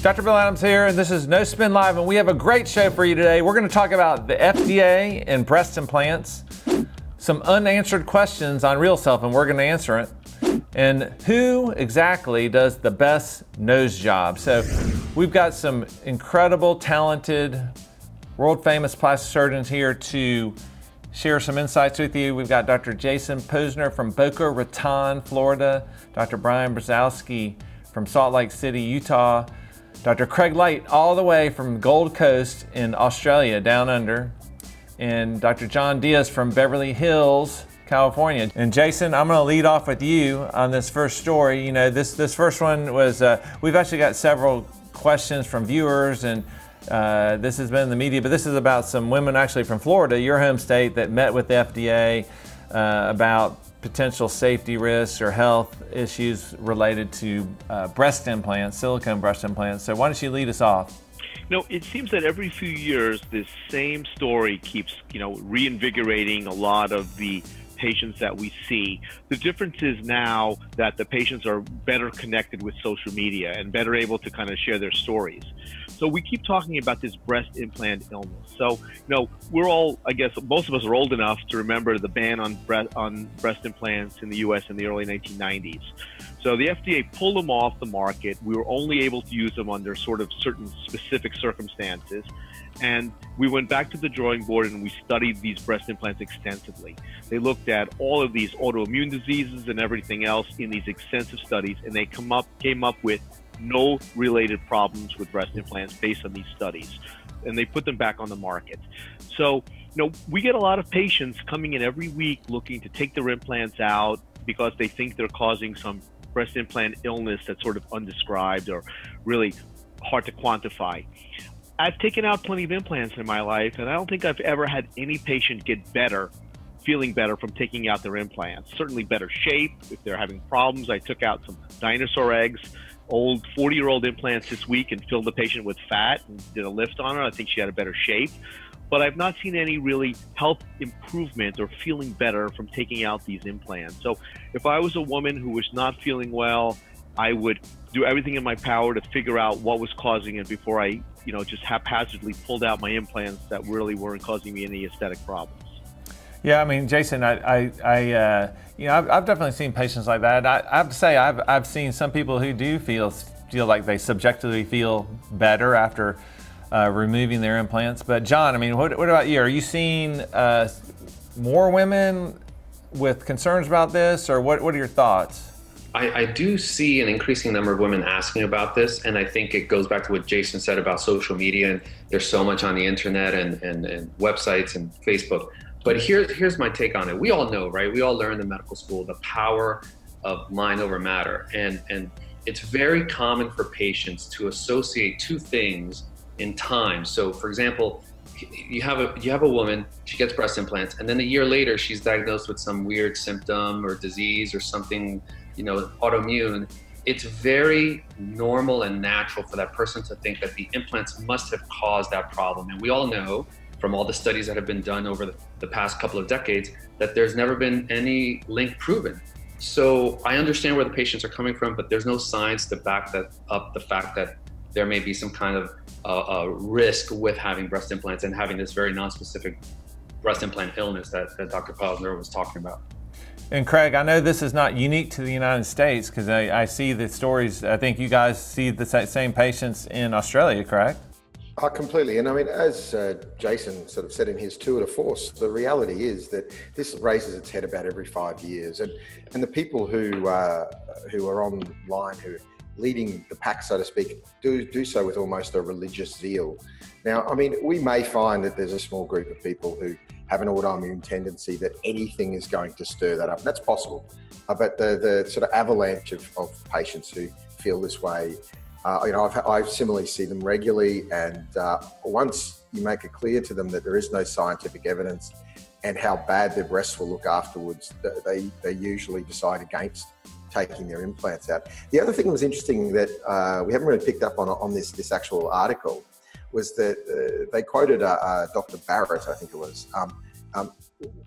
Dr. Bill Adams here, and this is No Spin Live, and we have a great show for you today. We're going to talk about the FDA and breast implants, some unanswered questions on RealSelf, and we're going to answer it, and who exactly does the best nose job. So we've got some incredible, talented, world-famous plastic surgeons here to share some insights with you. We've got Dr. Jason Posner from Boca Raton, Florida, Dr. Brian Brzezowski from Salt Lake City, Utah, Dr. Craig Light all the way from Gold Coast in Australia, down under, and Dr. John Diaz from Beverly Hills, California. And Jason, I'm going to lead off with you on this first story. You know, this first one was, we've actually got several questions from viewers, and this has been in the media, but this is about some women actually from Florida, your home state, that met with the FDA about potential safety risks or health issues related to breast implants, silicone breast implants. So why don't you lead us off? No, it seems that every few years, this same story keeps, reinvigorating a lot of the patients that we see. The difference is now that the patients are better connected with social media and better able to kind of share their stories. So we keep talking about this breast implant illness. So, we're all, I guess, most of us are old enough to remember the ban on breast implants in the U.S. in the early 1990s. So the FDA pulled them off the market. We were only able to use them under sort of certain specific circumstances. And we went back to the drawing board and we studied these breast implants extensively. They looked at all of these autoimmune diseases and everything else in these extensive studies, and they came up with no related problems with breast implants based on these studies. And they put them back on the market. So, we get a lot of patients coming in every week looking to take their implants out because they think they're causing some breast implant illness that's sort of undescribed or really hard to quantify. I've taken out plenty of implants in my life, and I don't think I've ever had any patient get better, feeling better from taking out their implants. Certainly better shape. If they're having problems, I took out some dinosaur eggs, old 40-year-old implants this week, and filled the patient with fat and did a lift on her. I think she had a better shape. But I've not seen any really health improvement or feeling better from taking out these implants. So if I was a woman who was not feeling well, I would do everything in my power to figure out what was causing it before I, just haphazardly pulled out my implants that really weren't causing me any aesthetic problems. Yeah, I mean, Jason, I've definitely seen patients like that. I have to say, I've seen some people who do feel like they subjectively feel better after removing their implants. But John, I mean, what about you? Are you seeing more women with concerns about this, or what are your thoughts? I do see an increasing number of women asking about this, and I think it goes back to what Jason said about social media, and there's so much on the internet and websites and Facebook. But here's my take on it. We all know, right? We all learned in medical school the power of mind over matter, and it's very common for patients to associate two things in time. So, for example, you have a woman, she gets breast implants, and then a year later she's diagnosed with some weird symptom or disease or something, autoimmune. It's very normal and natural for that person to think that the implants must have caused that problem. And we all know from all the studies that have been done over the past couple of decades that there's never been any link proven. So I understand where the patients are coming from, but there's no science to back that up, the fact that there may be some kind of risk with having breast implants and having this very non-specific breast implant illness that Dr. Posner was talking about. And Craig, I know this is not unique to the United States, because I see the stories. I think you guys see the same patients in Australia, correct? Completely. And I mean, as Jason sort of said in his tour de force, the reality is that this raises its head about every 5 years. And the people who are online, who are leading the pack, so to speak, do so with almost a religious zeal. Now, I mean, we may find that there's a small group of people who have an autoimmune tendency that anything is going to stir that up. And that's possible. But the sort of avalanche of patients who feel this way, I've similarly see them regularly, and once you make it clear to them that there is no scientific evidence and how bad their breasts will look afterwards, they usually decide against taking their implants out. The other thing that was interesting that we haven't really picked up on this actual article was that they quoted Dr. Barrett, I think it was.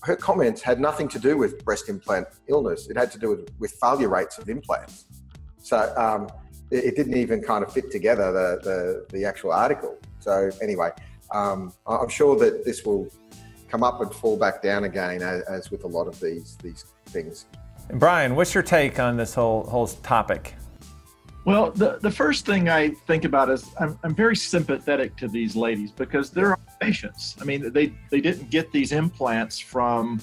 Her comments had nothing to do with breast implant illness. It had to do with failure rates of implants. So it didn't even kind of fit together, the actual article. So anyway, I'm sure that this will come up and fall back down again, as with a lot of these things. And Brian, what's your take on this whole topic? Well, the first thing I think about is I'm very sympathetic to these ladies, because they're our patients. I mean, they didn't get these implants from,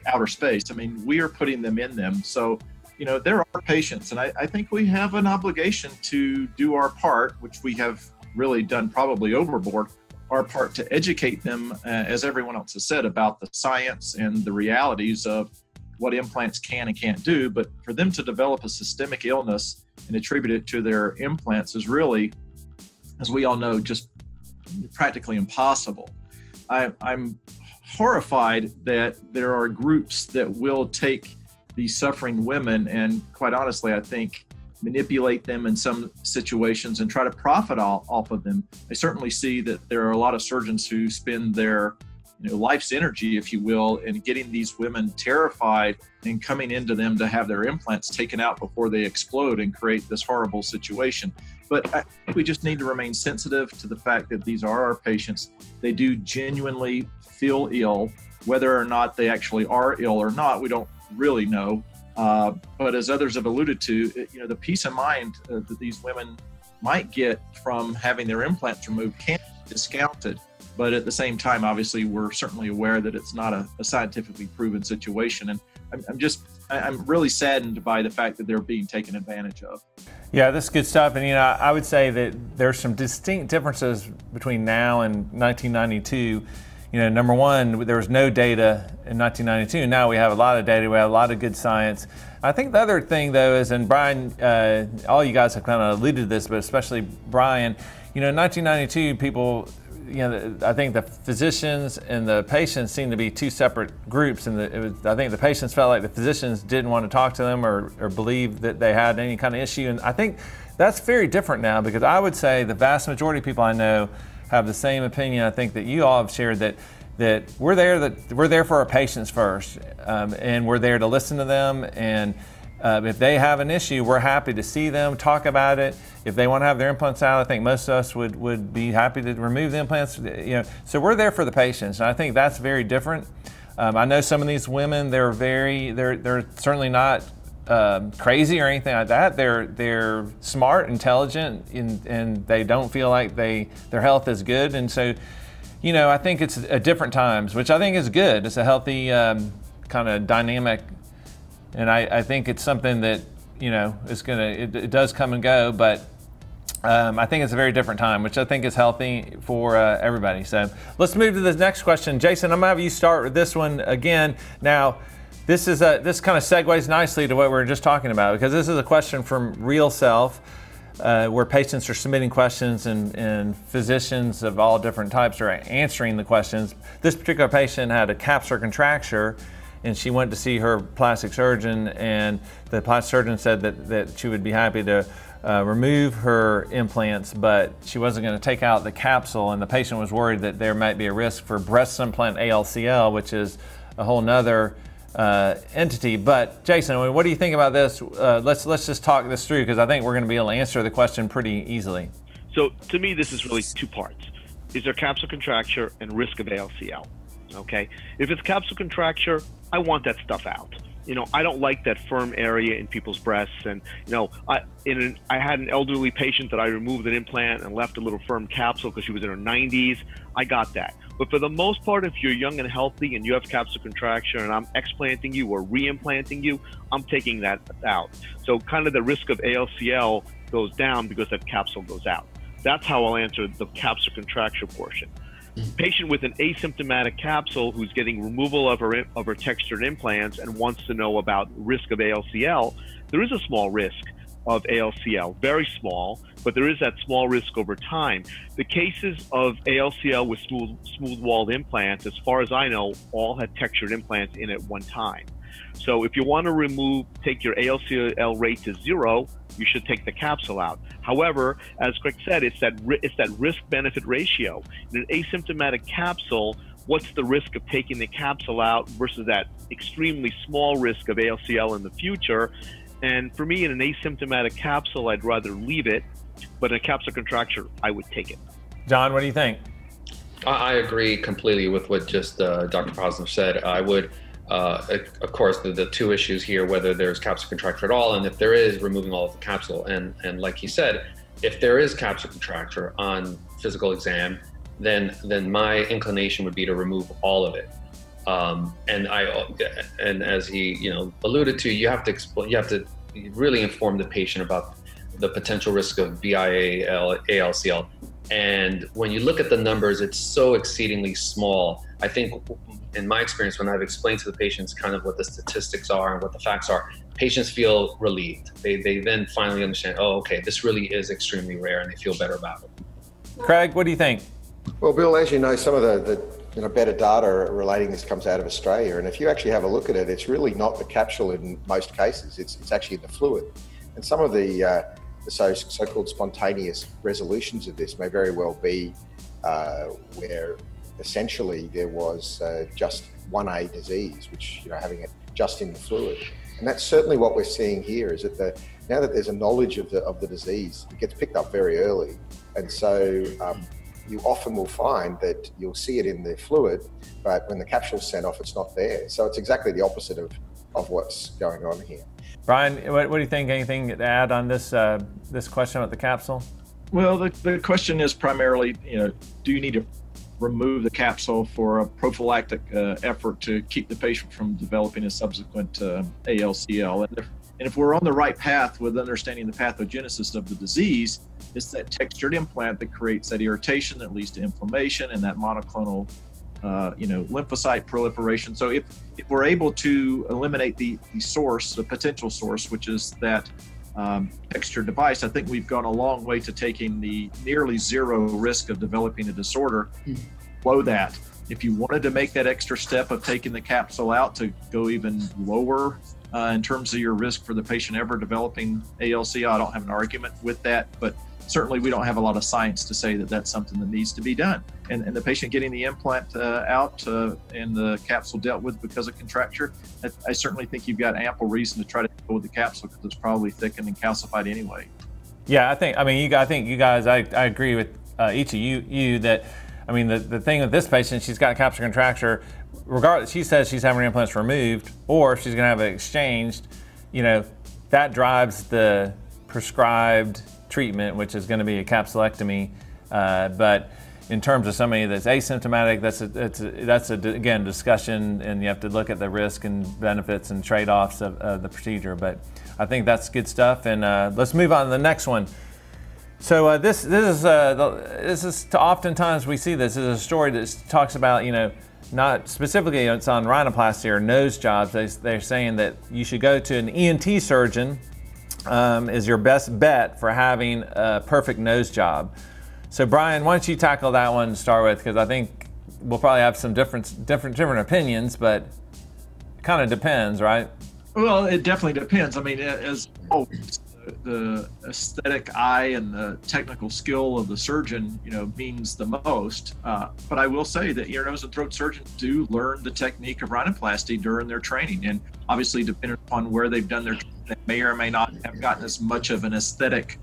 outer space. I mean, we are putting them in them. So, they're our patients. And I think we have an obligation to do our part, which we have really done probably overboard, our part to educate them, as everyone else has said, about the science and the realities of what implants can and can't do. But for them to develop a systemic illness and attribute it to their implants is really, as we all know, just practically impossible. I'm horrified that there are groups that will take these suffering women and, quite honestly, I think, manipulate them in some situations and try to profit off of them. I certainly see that there are a lot of surgeons who spend their life's energy, if you will, in getting these women terrified and coming into them to have their implants taken out before they explode and create this horrible situation. But I think we just need to remain sensitive to the fact that these are our patients. They do genuinely feel ill. Whether or not they actually are ill or not, we don't really know. But as others have alluded to, the peace of mind that these women might get from having their implants removed can't be discounted. But at the same time, obviously, we're certainly aware that it's not a scientifically proven situation. And I'm really saddened by the fact that they're being taken advantage of. Yeah, this is good stuff. And, I would say that there's some distinct differences between now and 1992. Number one, there was no data in 1992. Now we have a lot of data. We have a lot of good science. I think the other thing, though, is, and Brian, all you guys have kind of alluded to this, but especially Brian, in 1992, people, I think the physicians and the patients seemed to be two separate groups. And I think the patients felt like the physicians didn't want to talk to them or believe that they had any kind of issue. And I think that's very different now, because I would say the vast majority of people I know have the same opinion. I think that you all have shared that we're there for our patients first, and we're there to listen to them. And if they have an issue, we're happy to see them, talk about it. If they want to have their implants out, I think most of us would be happy to remove the implants. So we're there for the patients, and I think that's very different. I know some of these women, they're certainly not crazy or anything like that. They're smart, intelligent, and they don't feel like their health is good. And so, I think it's a different times, which I think is good. It's a healthy kind of dynamic, and I think it's something that it does come and go, but I think it's a very different time, which I think is healthy for everybody. So let's move to the next question. Jason, I'm gonna have you start with this one again. Now, this kind of segues nicely to what we were just talking about, because this is a question from RealSelf, where patients are submitting questions and physicians of all different types are answering the questions. This particular patient had a capsular contracture, and she went to see her plastic surgeon, and the plastic surgeon said that she would be happy to remove her implants, but she wasn't going to take out the capsule, and the patient was worried that there might be a risk for breast implant ALCL, which is a whole nother entity. But Jason, what do you think about this? Let's just talk this through, because I think we're going to be able to answer the question pretty easily. So to me, this is really two parts. Is there capsule contracture and risk of ALCL? Okay. If it's capsule contracture, I want that stuff out. I don't like that firm area in people's breasts. And, I had an elderly patient that I removed an implant and left a little firm capsule because she was in her 90s. I got that. But for the most part, if you're young and healthy and you have capsule contracture and I'm explanting you or reimplanting you, I'm taking that out. So kind of the risk of ALCL goes down because that capsule goes out. That's how I'll answer the capsule contracture portion. Patient with an asymptomatic capsule who's getting removal of her textured implants and wants to know about risk of ALCL, there is a small risk of ALCL, very small, but there is that small risk over time. The cases of ALCL with smooth-walled implants, as far as I know, all had textured implants in at one time. So if you want to take your ALCL rate to 0, you should take the capsule out. However, as Greg said, it's that risk-benefit ratio. In an asymptomatic capsule, what's the risk of taking the capsule out versus that extremely small risk of ALCL in the future? And for me, in an asymptomatic capsule, I'd rather leave it, but in a capsular contracture, I would take it. John, what do you think? I agree completely with what just Dr. Posner said. I would, of course, the two issues here, whether there's capsular contracture at all, and if there is, removing all of the capsule. And like he said, if there is capsular contracture on physical exam, then my inclination would be to remove all of it. And as he alluded to, you have to really inform the patient about the potential risk of BIA, ALCL. And when you look at the numbers, it's so exceedingly small. I think in my experience, when I've explained to the patients kind of what the statistics are and what the facts are, patients feel relieved. They then finally understand, oh, okay, this really is extremely rare, and they feel better about it. Craig, what do you think? Well, Bill, as you know, some of the better data relating this comes out of Australia, and if you actually have a look at it, it's really not the capsule in most cases. It's actually the fluid, and some of the so-called spontaneous resolutions of this may very well be where essentially there was just 1A disease, which having it just in the fluid, and that's certainly what we're seeing here. Is that now that there's a knowledge of the disease, it gets picked up very early, and so you often will find that you'll see it in the fluid, but when the capsule's sent off, it's not there. So it's exactly the opposite of what's going on here. Brian, what do you think? Anything to add on this question about the capsule? Well, the question is primarily, do you need to remove the capsule for a prophylactic effort to keep the patient from developing a subsequent ALCL? And if we're on the right path with understanding the pathogenesis of the disease, it's that textured implant that creates that irritation that leads to inflammation and that monoclonal lymphocyte proliferation. So if we're able to eliminate the source, the potential source, which is that textured device, I think we've gone a long way to taking the nearly zero risk of developing a disorder below that. If you wanted to make that extra step of taking the capsule out to go even lower in terms of your risk for the patient ever developing ALCL, I don't have an argument with that, but certainly we don't have a lot of science to say that that's something that needs to be done. And the patient getting the implant out and the capsule dealt with because of contracture, I certainly think you've got ample reason to try to deal with the capsule because it's probably thickened and calcified anyway. Yeah, I think you guys, I agree with each of you that, the thing with this patient, she's got a capsular contracture. Regardless, she says she's having her implants removed, or if she's going to have it exchanged, that drives the prescribed treatment, which is going to be a capsulectomy. But in terms of somebody that's asymptomatic, that's again discussion, and you have to look at the risk and benefits and trade-offs of the procedure. But I think that's good stuff. And let's move on to the next one. So this is oftentimes we see this as a story that talks about not specifically it's on rhinoplasty or nose jobs. They're saying that you should go to an ENT surgeon is your best bet for having a perfect nose job. So Brian, why don't you tackle that one to start with? Because I think we'll probably have some different opinions, but it kind of depends, right? Well, it definitely depends. As always, the aesthetic eye and the technical skill of the surgeon, means the most. But I will say that ear, nose, and throat surgeons do learn the technique of rhinoplasty during their training, and obviously, depending upon where they've done their training, they may or may not have gotten as much of an aesthetic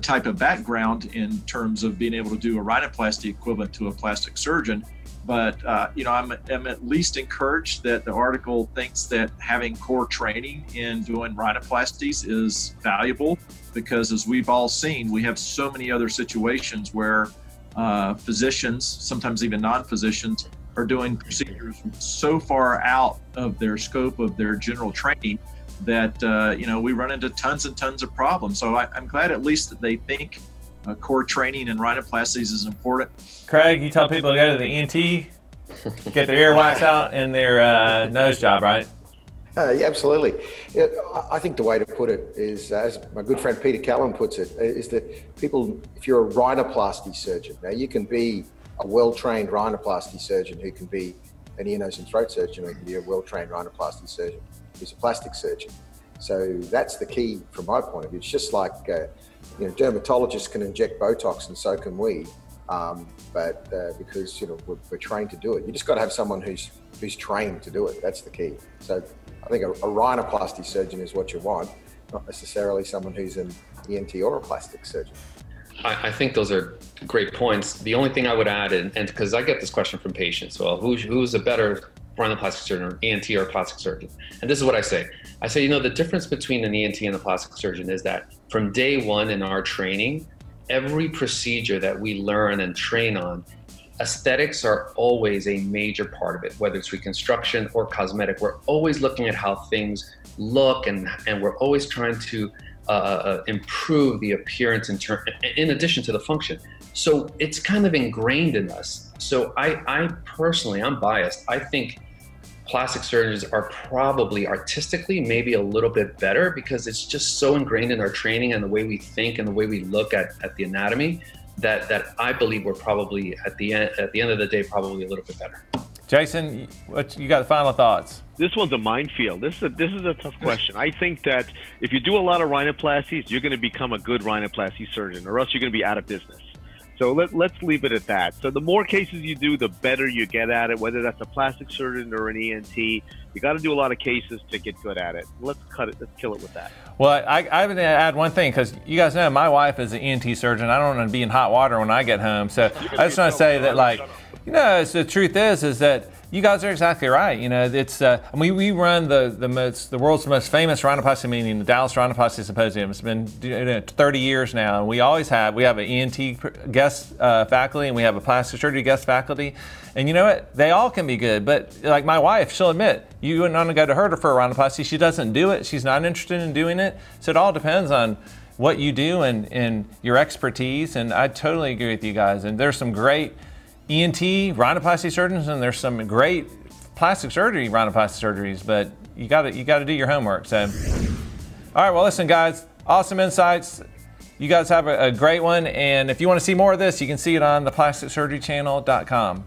type of background in terms of being able to do a rhinoplasty equivalent to a plastic surgeon. But I'm at least encouraged that the article thinks that having core training in doing rhinoplasties is valuable, because as we've all seen, we have so many other situations where physicians, sometimes even non-physicians, are doing procedures so far out of their scope of their general training that we run into tons and tons of problems. So I'm glad at least that they think core training in rhinoplasties is important. Craig, you tell people to go to the ENT, get their ear wax out and their nose job, right? Yeah, absolutely. Yeah, I think the way to put it is, as my good friend Peter Callan puts it, is that people, if you're a rhinoplasty surgeon, now you can be a well-trained rhinoplasty surgeon who can be an ear, nose and throat surgeon, who can be a well-trained rhinoplasty surgeon who's a plastic surgeon. So that's the key from my point of view. It's just like, dermatologists can inject Botox and so can we, but because we're trained to do it. You just got to have someone who's who's trained to do it. That's the key. So I think a rhinoplasty surgeon is what you want, not necessarily someone who's an ENT or a plastic surgeon. I think those are great points. The only thing I would add, and because I get this question from patients, well, who's a better rhinoplastic surgeon, ENT or a plastic surgeon? And this is what I say. I say, the difference between an ENT and a plastic surgeon is that from day one in our training, every procedure that we learn and train on, aesthetics are always a major part of it, whether it's reconstruction or cosmetic. We're always looking at how things look, and we're always trying to improve the appearance in addition to the function. So it's kind of ingrained in us. So I personally, I'm biased. I think plastic surgeons are probably artistically maybe a little bit better because it's just so ingrained in our training and the way we think and the way we look at the anatomy that I believe we're probably at the end of the day probably a little bit better. Jason, you got the final thoughts? This one's a minefield. This is a tough question. I think that if you do a lot of rhinoplasties, you're going to become a good rhinoplasty surgeon, or else you're going to be out of business. So let's leave it at that. So the more cases you do, the better you get at it, whether that's a plastic surgeon or an ENT. You got to do a lot of cases to get good at it. Let's kill it with that. Well, I would add one thing, because you guys know my wife is an ENT surgeon. I don't want to be in hot water when I get home. So I just want to say that, like, the truth is that you guys are exactly right. It's we run the world's most famous rhinoplasty meeting, the Dallas Rhinoplasty Symposium. It's been 30 years now, and we have an ENT guest faculty, and we have a plastic surgery guest faculty. And you know what? They all can be good, but like my wife, she'll admit, you wouldn't want to go to her for a rhinoplasty. She doesn't do it. She's not interested in doing it. So it all depends on what you do and your expertise. And I totally agree with you guys. And there's some great ENT rhinoplasty surgeons, and there's some great plastic surgery rhinoplasty surgeries, but you got to do your homework. So, all right, well, listen, guys, awesome insights. You guys have a great one, and if you want to see more of this, you can see it on theplasticsurgerychannel.com.